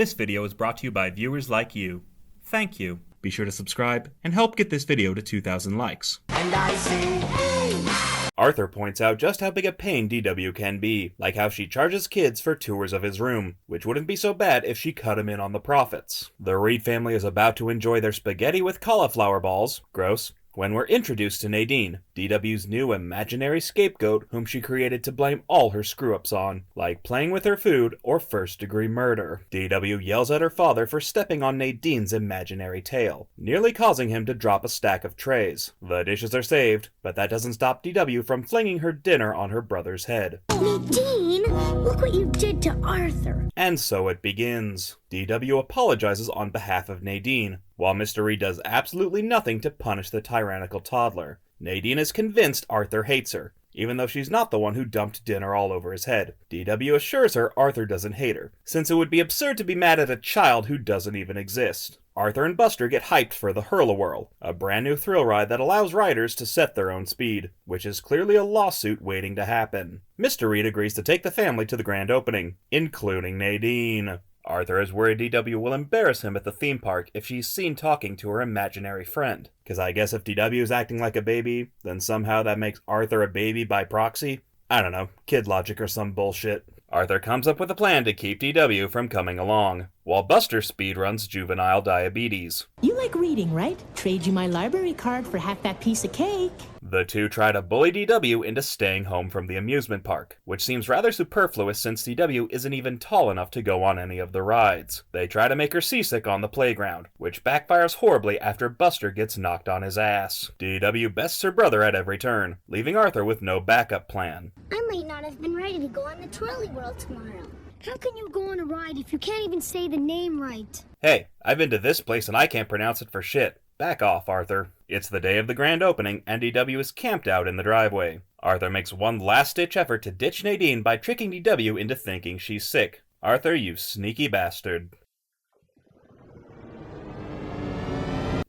This video is brought to you by viewers like you. Thank you. Be sure to subscribe and help get this video to 2,000 likes. And I say, hey! Arthur points out just how big a pain DW can be, like how she charges kids for tours of his room, which wouldn't be so bad if she cut him in on the profits. The Reed family is about to enjoy their spaghetti with cauliflower balls, gross, when we're introduced to Nadine, DW's new imaginary scapegoat whom she created to blame all her screw-ups on, like playing with her food or first-degree murder. DW yells at her father for stepping on Nadine's imaginary tail, nearly causing him to drop a stack of trays. The dishes are saved, but that doesn't stop DW from flinging her dinner on her brother's head. Nadine, look what you did to Arthur. And so it begins. DW apologizes on behalf of Nadine, while Mr. Reed does absolutely nothing to punish the tyrannical toddler. Nadine is convinced Arthur hates her, even though she's not the one who dumped dinner all over his head. DW assures her Arthur doesn't hate her, since it would be absurd to be mad at a child who doesn't even exist. Arthur and Buster get hyped for the Hurl-A-Whirl, a brand new thrill ride that allows riders to set their own speed, which is clearly a lawsuit waiting to happen. Mr. Reed agrees to take the family to the grand opening, including Nadine. Arthur is worried DW will embarrass him at the theme park if she's seen talking to her imaginary friend. Cause I guess if DW is acting like a baby, then somehow that makes Arthur a baby by proxy? I don't know, kid logic or some bullshit. Arthur comes up with a plan to keep DW from coming along, while Buster speedruns juvenile diabetes. You like reading, right? Trade you my library card for half that piece of cake. The two try to bully DW into staying home from the amusement park, which seems rather superfluous since DW isn't even tall enough to go on any of the rides. They try to make her seasick on the playground, which backfires horribly after Buster gets knocked on his ass. DW bests her brother at every turn, leaving Arthur with no backup plan. I might not have been ready to go on the trolley world tomorrow. How can you go on a ride if you can't even say the name right? Hey, I've been to this place and I can't pronounce it for shit. Back off, Arthur. It's the day of the grand opening, and DW is camped out in the driveway. Arthur makes one last-ditch effort to ditch Nadine by tricking DW into thinking she's sick. Arthur, you sneaky bastard.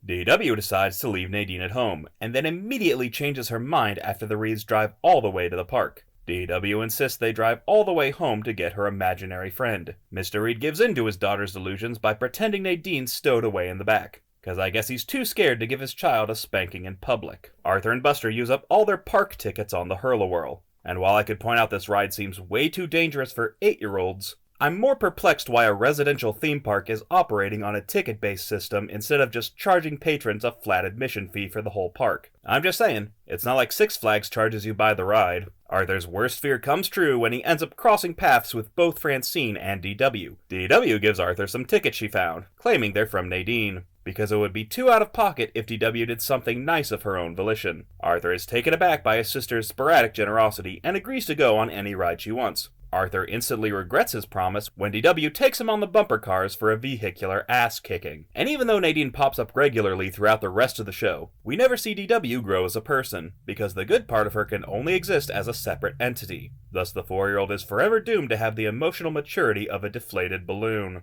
DW decides to leave Nadine at home, and then immediately changes her mind after the Reeds drive all the way to the park. DW insists they drive all the way home to get her imaginary friend. Mr. Reed gives in to his daughter's delusions by pretending Nadine's stowed away in the back, cause I guess he's too scared to give his child a spanking in public. Arthur and Buster use up all their park tickets on the Hurl-A-Whirl, and while I could point out this ride seems way too dangerous for 8-year-olds, I'm more perplexed why a residential theme park is operating on a ticket-based system instead of just charging patrons a flat admission fee for the whole park. I'm just saying, it's not like Six Flags charges you by the ride. Arthur's worst fear comes true when he ends up crossing paths with both Francine and DW. DW gives Arthur some tickets she found, claiming they're from Nadine, because it would be too out of pocket if DW did something nice of her own volition. Arthur is taken aback by his sister's sporadic generosity and agrees to go on any ride she wants. Arthur instantly regrets his promise when DW takes him on the bumper cars for a vehicular ass-kicking. And even though Nadine pops up regularly throughout the rest of the show, we never see DW grow as a person, because the good part of her can only exist as a separate entity. Thus the 4-year-old is forever doomed to have the emotional maturity of a deflated balloon.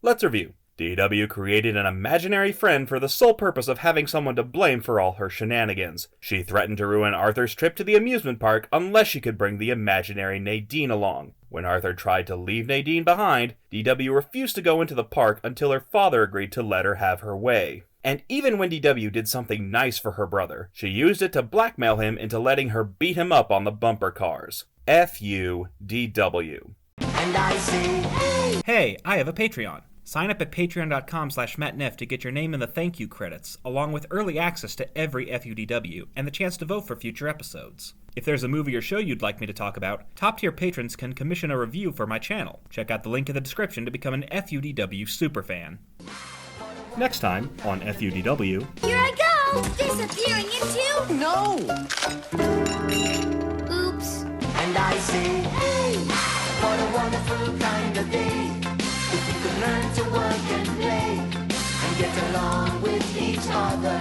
Let's review. DW created an imaginary friend for the sole purpose of having someone to blame for all her shenanigans. She threatened to ruin Arthur's trip to the amusement park unless she could bring the imaginary Nadine along. When Arthur tried to leave Nadine behind, DW refused to go into the park until her father agreed to let her have her way. And even when DW did something nice for her brother, she used it to blackmail him into letting her beat him up on the bumper cars. F-U-D-W. And I say, hey! Hey, I have a Patreon. Sign up at patreon.com/mattneff to get your name in the thank you credits, along with early access to every FUDW and the chance to vote for future episodes. If there's a movie or show you'd like me to talk about, top-tier patrons can commission a review for my channel. Check out the link in the description to become an FUDW superfan. Next time on FUDW... Here I go! Disappearing into... No! Oops. And I say, hey! What a wonderful kind of day. If you could learn to work and play and get along with each other.